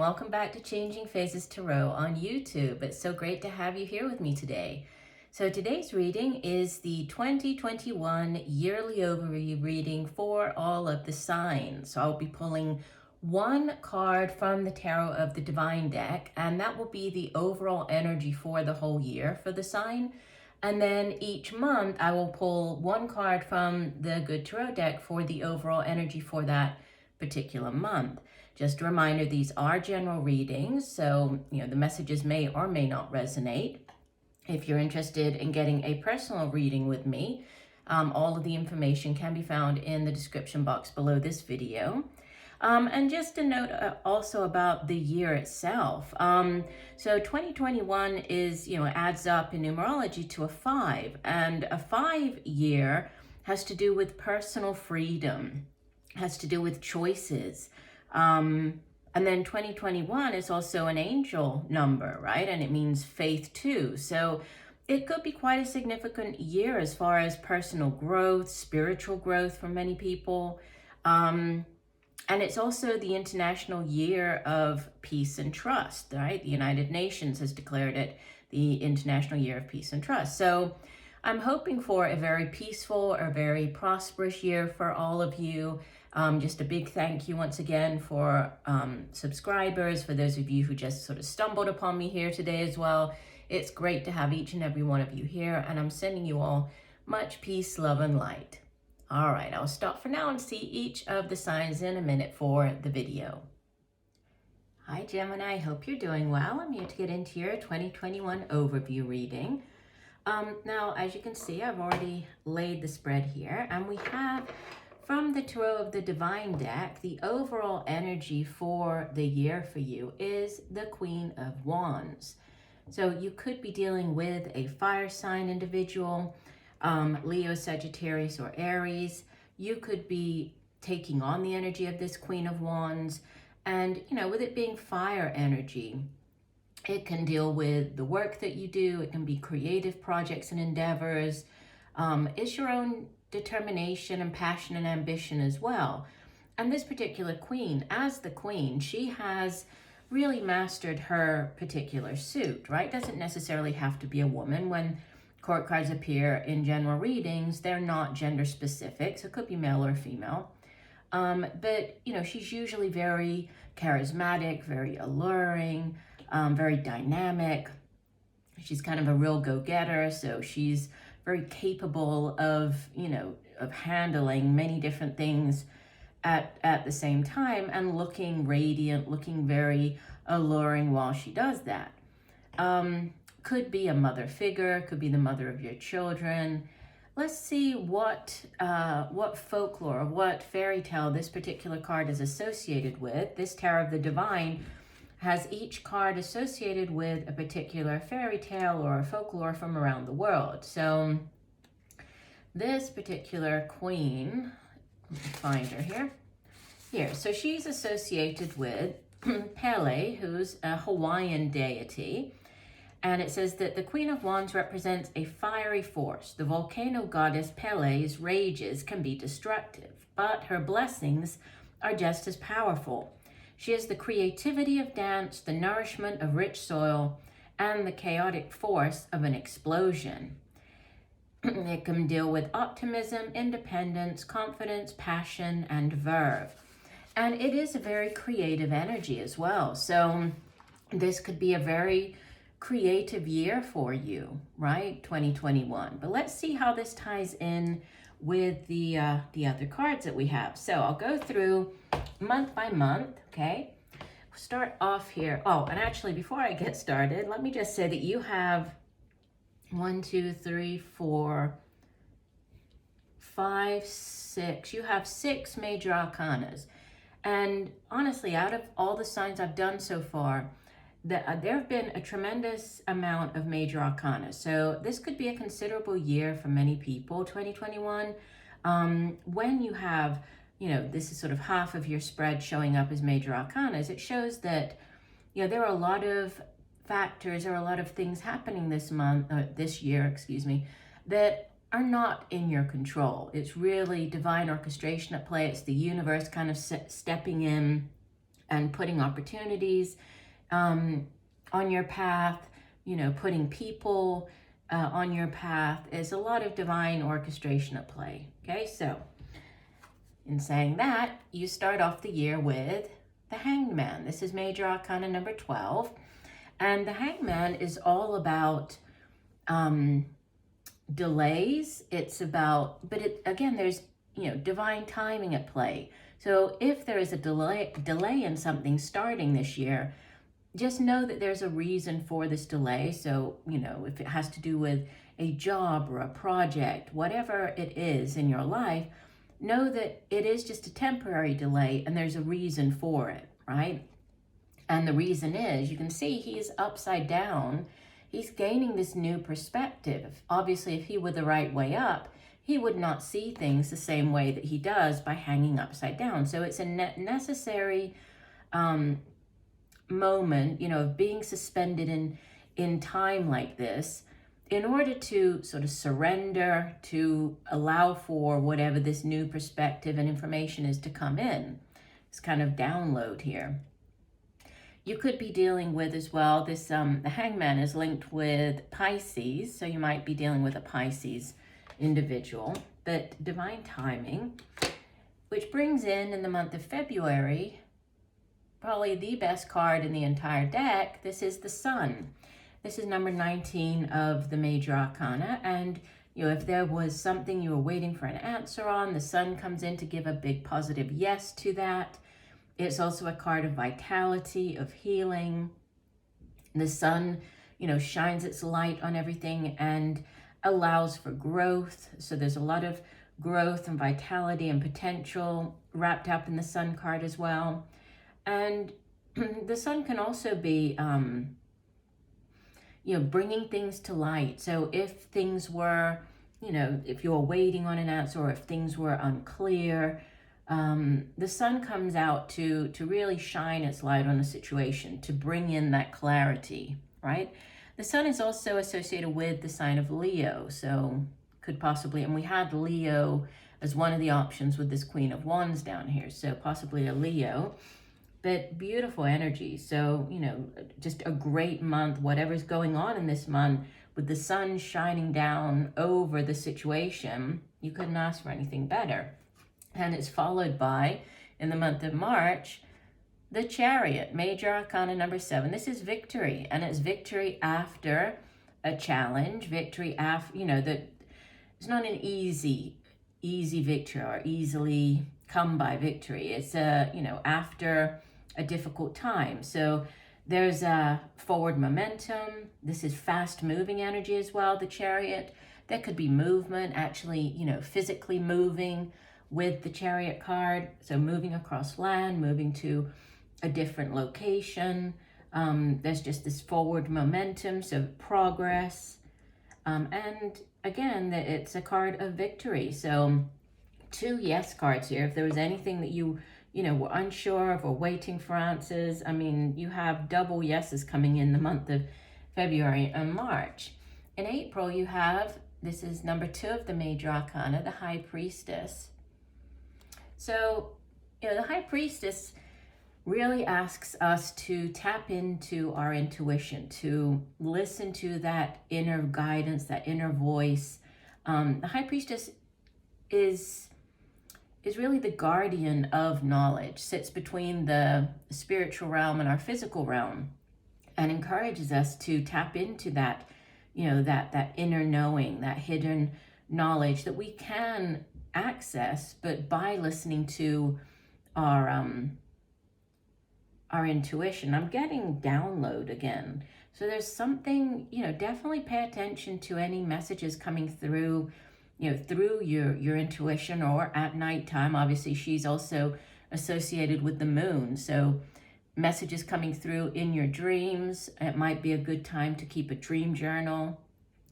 and welcome back to Changing Phases Tarot on YouTube. It's so great to have you here with me today. So today's reading is the 2021 yearly overview reading for all of the signs. So I'll be pulling one card from the Tarot of the Divine deck, and that will be the overall energy for the whole year for the sign. And then each month I will pull one card from the Good Tarot deck for the overall energy for that particular month. Just a reminder, these are general readings, so the messages may or may not resonate. If you're interested in getting a personal reading with me, all of the information can be found in the description box below this video. And just a note also about the year itself. So 2021 is, adds up in numerology to a 5, and a 5 year has to do with personal freedom, has to do with choices. And then 2021 is also an angel number, right? And it means faith too. So it could be quite a significant year as far as personal growth, spiritual growth for many people. And it's also the International Year of Peace and Trust, right? The United Nations has declared it the International Year of Peace and Trust. So I'm hoping for a very peaceful or very prosperous year for all of you. Just a big thank you once again for subscribers, for those of you who just sort of stumbled upon me here today as well. It's great to have each and every one of you here, and I'm sending you all much peace, love, and light. All right, I'll stop for now and see each of the signs in a minute for the video. Hi Gemini, hope you're doing well. I'm here to get into your 2021 overview reading. Now, as you can see, I've already laid the spread here, and we have from the Tarot of the Divine deck, the overall energy for the year for you is the Queen of Wands. So you could be dealing with a fire sign individual, Leo, Sagittarius, or Aries. You could be taking on the energy of this Queen of Wands. And, with it being fire energy, it can deal with the work that you do. It can be creative projects and endeavors. It's your own determination and passion and ambition as well. And this particular queen, as the queen, she has really mastered her particular suit, right? Doesn't necessarily have to be a woman. When court cards appear in general readings, they're not gender specific, so it could be male or female. But she's usually very charismatic, very alluring, very dynamic. She's kind of a real go-getter, so she's very capable of, of handling many different things at the same time and looking radiant, looking very alluring while she does that. Could be a mother figure, could be the mother of your children. Let's see what folklore, what fairy tale this particular card is associated with. This Tarot of the Divine has each card associated with a particular fairy tale or folklore from around the world. So this particular queen, let me find her here. Here, so she's associated with Pele, who's a Hawaiian deity. And it says that the Queen of Wands represents a fiery force. The volcano goddess Pele's rages can be destructive, but her blessings are just as powerful. She is the creativity of dance, the nourishment of rich soil, and the chaotic force of an explosion. It can deal with optimism, independence, confidence, passion, and verve. And it is a very creative energy as well. So this could be a very creative year for you, right? 2021. But let's see how this ties in with the other cards that we have. So I'll go through month by month, okay? We'll start off here. Oh, and actually, before I get started, let me just say that you have 1, 2, 3, 4, 5, 6. You have 6 major arcanas. And honestly, out of all the signs I've done so far, there have been a tremendous amount of major arcana. So this could be a considerable year for many people, 2021. When you have, this is sort of half of your spread showing up as major arcanas, it shows that, there are a lot of factors, there are a lot of things happening this year, that are not in your control. It's really divine orchestration at play. It's the universe kind of stepping in and putting opportunities on your path, putting people on your path. Is a lot of divine orchestration at play. Okay, so in saying that, you start off the year with the Hangman. This is Major Arcana number 12. And the Hangman is all about delays. It's about, but again, there's, divine timing at play. So if there is a delay in something starting this year, just know that there's a reason for this delay. So, if it has to do with a job or a project, whatever it is in your life, know that it is just a temporary delay and there's a reason for it, right? And the reason is, you can see he is upside down. He's gaining this new perspective. Obviously, if he were the right way up, he would not see things the same way that he does by hanging upside down. So it's a necessary moment, of being suspended in time like this, in order to sort of surrender, to allow for whatever this new perspective and information is to come in. It's kind of download here. You could be dealing with as well, this the Hangman is linked with Pisces, so you might be dealing with a Pisces individual, but divine timing, which brings in the month of February, probably the best card in the entire deck. This is the Sun. This is number 19 of the Major Arcana, and if there was something you were waiting for an answer on, the Sun comes in to give a big positive yes to that. It's also a card of vitality, of healing. The Sun, shines its light on everything and allows for growth. So there's a lot of growth and vitality and potential wrapped up in the Sun card as well. And the Sun can also be, bringing things to light. So if things were, if you were waiting on an answer, or if things were unclear, the Sun comes out to really shine its light on a situation, to bring in that clarity, right? The Sun is also associated with the sign of Leo, so could possibly, and we had Leo as one of the options with this Queen of Wands down here, so possibly a Leo, but beautiful energy. So, just a great month, whatever's going on in this month, with the Sun shining down over the situation, you couldn't ask for anything better. And it's followed by, in the month of March, the Chariot, Major Arcana number 7. This is victory, and it's victory after a challenge, victory after, that it's not an easy victory or easily come by victory. It's after a difficult time. So there's a forward momentum. This is fast moving energy as well, the Chariot. There could be movement, actually, physically moving with the Chariot card. So moving across land, moving to a different location. There's just this forward momentum, so progress. And again, it's a card of victory. So 2 yes cards here. If there was anything that you were unsure of or waiting for answers, you have double yeses coming in the month of February and March. In April, you have, this is number 2 of the Major Arcana, the High Priestess. So, the High Priestess really asks us to tap into our intuition, to listen to that inner guidance, that inner voice. The High Priestess is really the guardian of knowledge, sits between the spiritual realm and our physical realm, and encourages us to tap into that, that inner knowing, that hidden knowledge that we can access, but by listening to our intuition. I'm getting download again. So there's something, definitely pay attention to any messages coming through, through your intuition, or at nighttime. Obviously, she's also associated with the moon. So messages coming through in your dreams. It might be a good time to keep a dream journal.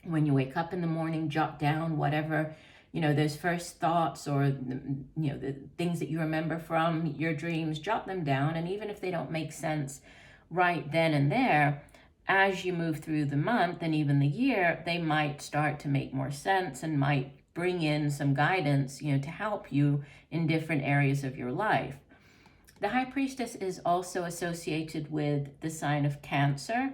When you wake up in the morning, jot down whatever, those first thoughts, or, the things that you remember from your dreams, jot them down. And even if they don't make sense right then and there, as you move through the month and even the year, they might start to make more sense and might bring in some guidance, to help you in different areas of your life. The High Priestess is also associated with the sign of Cancer,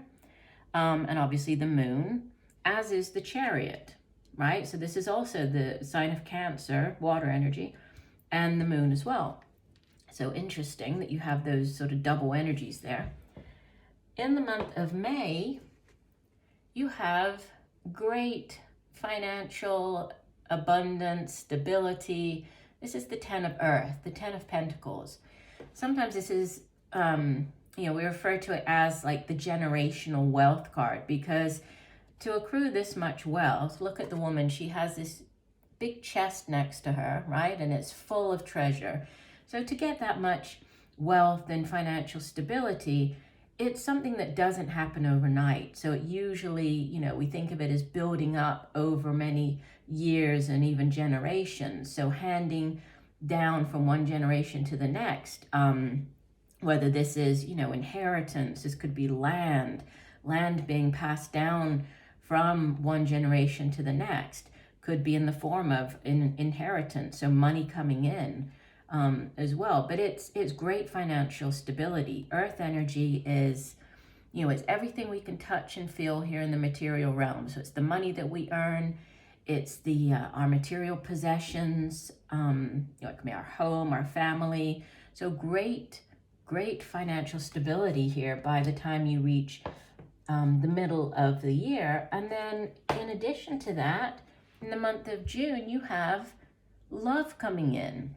and obviously the moon, as is the Chariot, right? So this is also the sign of Cancer, water energy, and the moon as well. So interesting that you have those sort of double energies there. In the month of May, you have great financial abundance, stability. This is the 10 of Earth, the 10 of Pentacles. Sometimes this is, we refer to it as like the generational wealth card, because to accrue this much wealth, look at the woman, she has this big chest next to her, right? And it's full of treasure. So to get that much wealth and financial stability, it's something that doesn't happen overnight. So it usually, we think of it as building up over many years and even generations. So handing down from one generation to the next, whether this is, inheritance, this could be land being passed down from one generation to the next, could be in the form of inheritance, so money coming in as well. But it's great financial stability. Earth energy is, it's everything we can touch and feel here in the material realm. So it's the money that we earn, it's the our material possessions, it can be our home, our family. So great financial stability here by the time you reach the middle of the year. And then in addition to that, in the month of June, you have love coming in.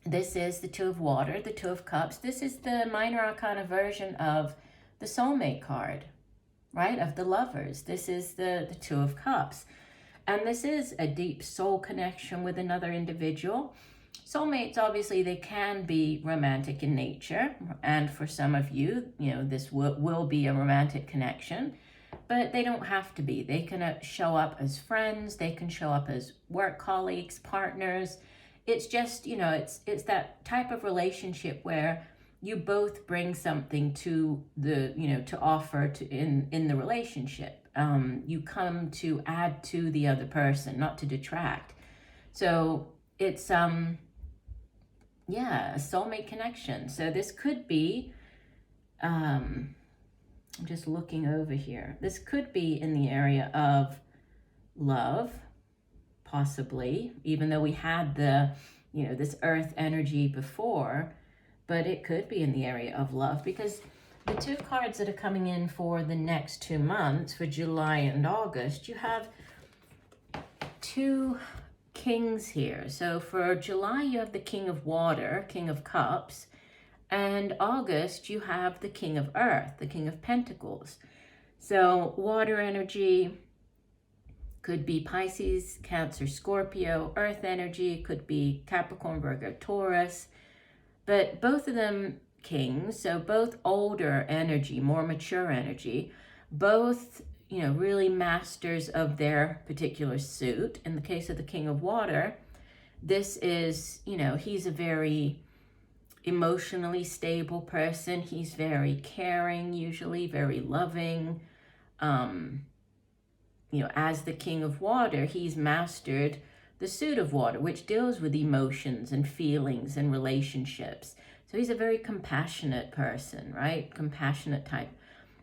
This is the Two of Water, the Two of Cups. This is the minor arcana version of the soulmate card, right? Of the lovers. This is the Two of Cups. And this is a deep soul connection with another individual. Soulmates, obviously, they can be romantic in nature. And for some of you, this will be a romantic connection. But they don't have to be. They can show up as friends. They can show up as work colleagues, partners. It's just, it's that type of relationship where you both bring something to the, to offer to in the relationship. You come to add to the other person, not to detract. So it's, a soulmate connection. So this could be, I'm just looking over here. This could be in the area of love, possibly, even though we had the, this earth energy before, but it could be in the area of love, because the two cards that are coming in for the next 2 months, for July and August, you have two kings here. So for July, you have the King of Water, King of Cups, and August, you have the King of Earth, the King of Pentacles. So water energy could be Pisces, Cancer, Scorpio. Earth energy could be Capricorn, Virgo, Taurus. But both of them kings, so both older energy, more mature energy, both, really masters of their particular suit. In the case of the King of Water, this is, he's a very emotionally stable person. He's very caring, usually very loving. As the King of Water, he's mastered the suit of water, which deals with emotions and feelings and relationships. So he's a very compassionate person, right? Compassionate type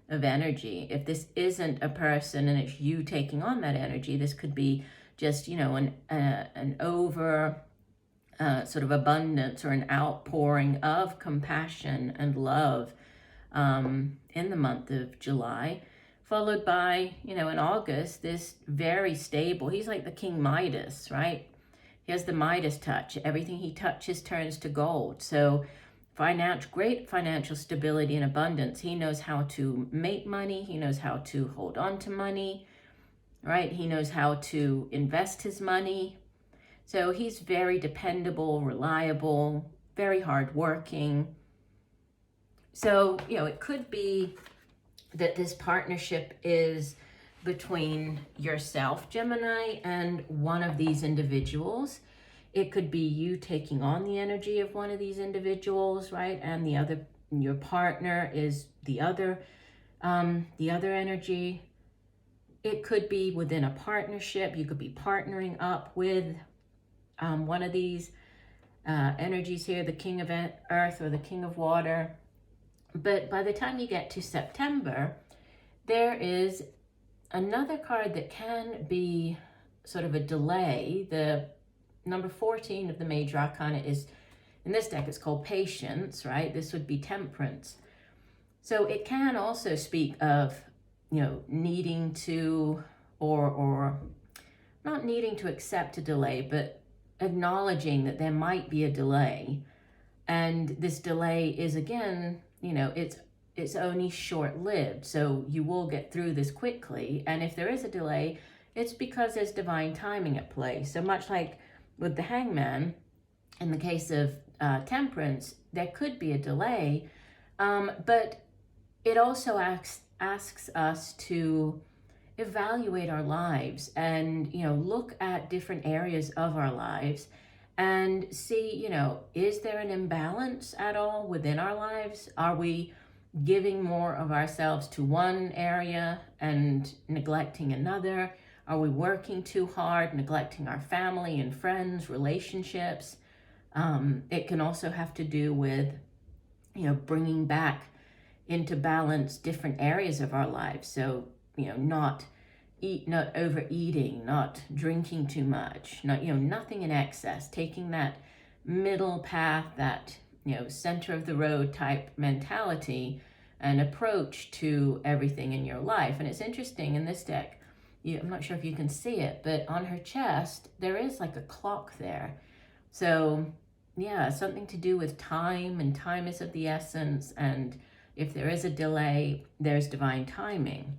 of energy. If this isn't a person and it's you taking on that energy, this could be just, an over sort of abundance or an outpouring of compassion and love in the month of July. Followed by, in August, this very stable, he's like the King Midas, right? He has the Midas touch. Everything he touches turns to gold. So great financial stability and abundance. He knows how to make money. He knows how to hold on to money, right? He knows how to invest his money. So he's very dependable, reliable, very hardworking. So, it could be that this partnership is between yourself, Gemini, and one of these individuals. It could be you taking on the energy of one of these individuals, right? And your partner is the other energy. It could be within a partnership. You could be partnering up with one of these energies here, the King of Earth or the King of Water. But by the time you get to September, there is another card that can be sort of a delay. The number 14 of the Major Arcana is, in this deck, it's called Patience, right? This would be Temperance. So it can also speak of, needing to, or not needing to accept a delay, but acknowledging that there might be a delay. And this delay is, again, it's only short-lived, so you will get through this quickly. And if there is a delay, it's because there's divine timing at play. So much like with the Hangman, in the case of Temperance, there could be a delay, but it also asks us to evaluate our lives and, look at different areas of our lives and see, is there an imbalance at all within our lives? Are we giving more of ourselves to one area and neglecting another? Are we working too hard, neglecting our family and friends, relationships? It can also have to do with, bringing back into balance different areas of our lives. So, not overeating, not drinking too much, nothing in excess, taking that middle path, that, center of the road type mentality and approach to everything in your life. And it's interesting in this deck, I'm not sure if you can see it, but on her chest, there is like a clock there. So yeah, something to do with time, and time is of the essence. And if there is a delay, there's divine timing.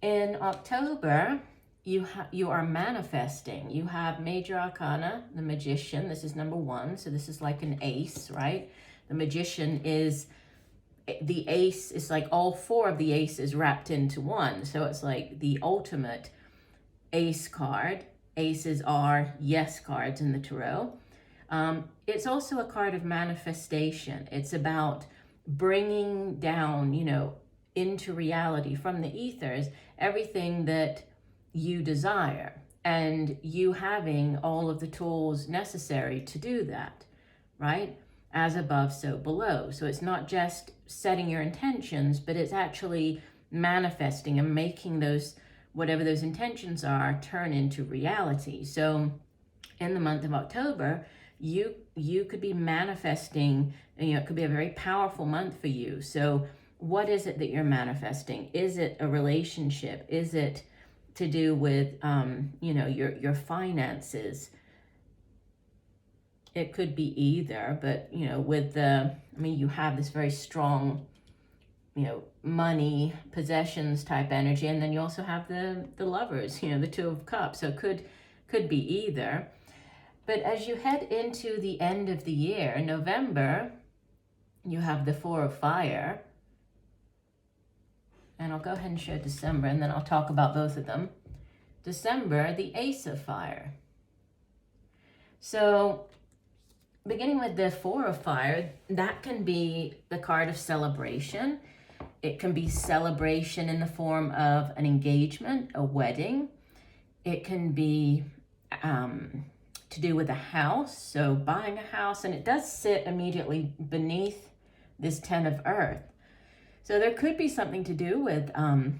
In October, you are manifesting. You have Major Arcana, the Magician. This is number 1. So this is like an ace, right? The Magician is, the ace is like all 4 of the aces wrapped into one. So it's like the ultimate ace card. Aces are yes cards in the tarot. It's also a card of manifestation. It's about bringing down, into reality from the ethers, everything that you desire, and you having all of the tools necessary to do that, right? As above, so below. So it's not just setting your intentions, but it's actually manifesting and making those, whatever those intentions are, turn into reality. So in the month of October, you could be manifesting, it could be a very powerful month for you. So what is it that you're manifesting? Is it a relationship? Is it to do with, your finances? It could be either, but, you have this very strong, money, possessions type energy. And then you also have the Lovers, the Two of Cups. So could be either. But as you head into the end of the year, November, you have the Four of Fire. And I'll go ahead and share December, and then I'll talk about both of them. December, the Ace of Fire. So beginning with the Four of Fire, that can be the card of celebration. It can be celebration in the form of an engagement, a wedding. It can be to do with a house, so buying a house, and it does sit immediately beneath this Ten of Earth. So there could be something to do with an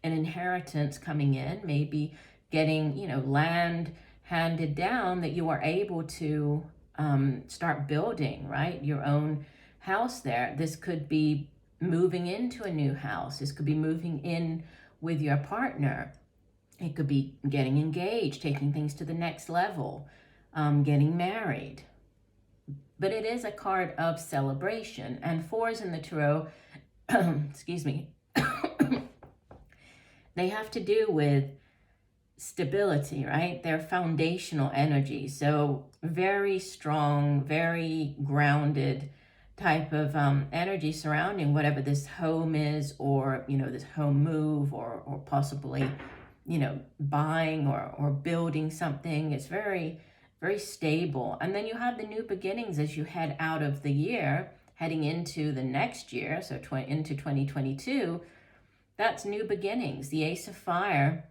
inheritance coming in, maybe getting, land handed down that you are able to start building, right? Your own house there. This could be moving into a new house. This could be moving in with your partner. It could be getting engaged, taking things to the next level, getting married. But it is a card of celebration. And fours in the tarot, excuse me, they have to do with stability, right? They're foundational energy. So very strong, very grounded type of energy surrounding whatever this home is, or, this home move, or possibly, buying or building something. It's very, very stable. And then you have the new beginnings as you head out of the year, heading into the next year, so into 2022, that's new beginnings. The Ace of Fire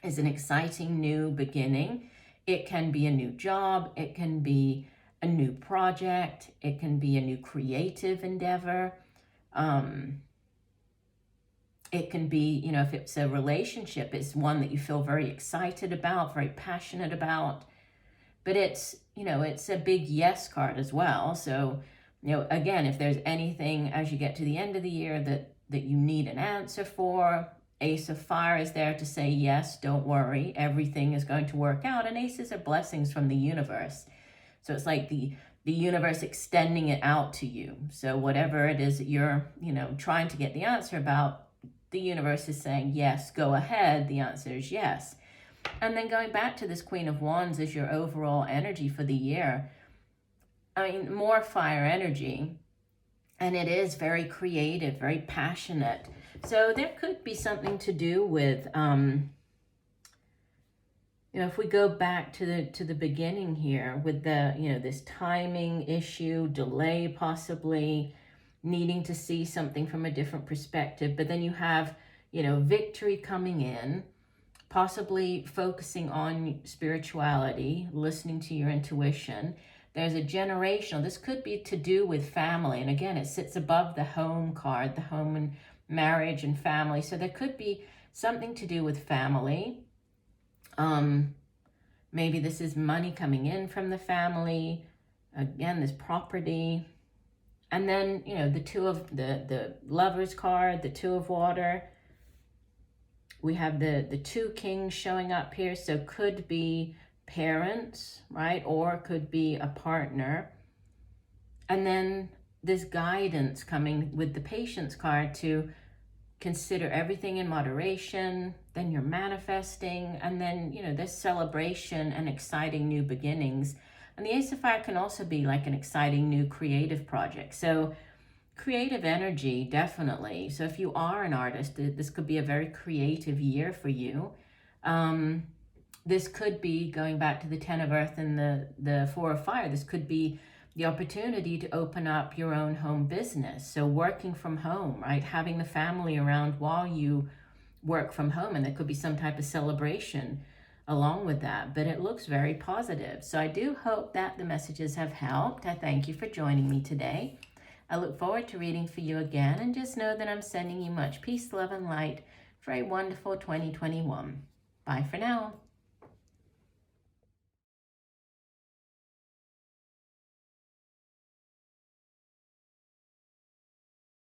is an exciting new beginning. It can be a new job. It can be a new project. It can be a new creative endeavor. It can be, you know, if it's a relationship, it's one that you feel very excited about, very passionate about. But it's, you know, it's a big yes card as well. So, you know, again, if there's anything as you get to the end of the year that you need an answer for, Ace of Fire is there to say, yes, don't worry, everything is going to work out. And aces are blessings from the universe. So it's like the universe extending it out to you. So whatever it is that you're, you know, trying to get the answer about, the universe is saying, yes, go ahead. The answer is yes. And then going back to this Queen of Wands as your overall energy for the year, I mean, more fire energy. And it is very creative, very passionate. So there could be something to do with, you know, if we go back to the beginning here with the, you know, this timing issue, delay possibly, needing to see something from a different perspective, but then you have, you know, victory coming in, possibly focusing on spirituality, listening to your intuition. There's a generational, this could be to do with family. And again, it sits above the home card, the home and marriage and family. So there could be something to do with family. Maybe this is money coming in from the family. Again, this property. And then, you know, the two of the Lovers card, the Two of Water. We have the two kings showing up here. So could be parents, right? Or could be a partner. And then this guidance coming with the Patience card to consider everything in moderation. Then you're manifesting. And then, you know, this celebration and exciting new beginnings. And the Ace of Fire can also be like an exciting new creative project. So creative energy, definitely. So if you are an artist, this could be a very creative year for you. This could be, going back to the Ten of Earth and the Four of Fire, this could be the opportunity to open up your own home business. So working from home, right? Having the family around while you work from home. And there could be some type of celebration along with that, but it looks very positive. So I do hope that the messages have helped. I thank you for joining me today. I look forward to reading for you again, and just know that I'm sending you much peace, love, and light for a wonderful 2021. Bye for now.